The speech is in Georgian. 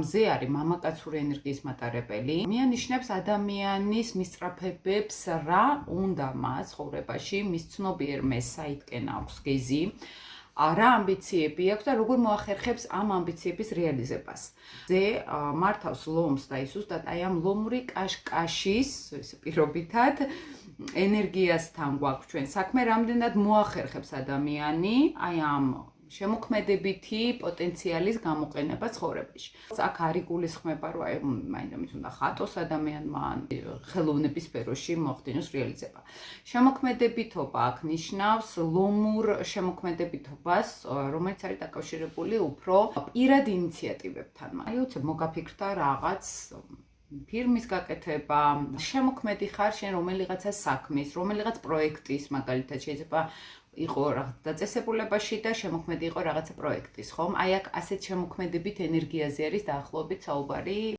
მზე არის მამაკაცური ენერგიის მატარებელი. მიანიშნებს ადამიანის მისწრაფებებს რა უნდა მას ცხოვრებაში, მის ცნობიერ მესაიდკენ აქვს გეზი. რა ამბიციები აქვს და როგორ მოახერხებს ამ ამბიციების რეალიზებას. ზე მართავს ლომს და ის ზუსტად აი ამ ლომური კაშკაშის პირობითად ენერგიასთან გვაქვს ჩვენ საქმე, რამდენად მოახერხებს ადამიანი აი ამ შემოქმედებითი პოტენციალის გამოყენება ცხოვრებაში. აქ არ იგულისხმება, რომ აი მაინც უნდა ხატოს ადამიანმა ხელოვნების სფეროში მოახდინოს რეალიზება. შემოქმედებითობა აქ ნიშნავს ლომურ შემოქმედებითობას, რომელიც არის დაკავშირებული უფრო პირად ინიციატივებთან. აი უცებ მოგაფიქრდა რაღაც ფირმის გაკეთება, შემოქმედი ხარ შენ რომელიღაცა საქმის, რომელიღაც პროექტის, მაგალითად შეიძლება იყო რაღაც დაწესებულებაში და შემოქმედი იყო რაღაცა პროექტის, ხომ? აი აქ ასეთ შემოქმედებით ენერგიაზე არის დაახლოებით საუბარი.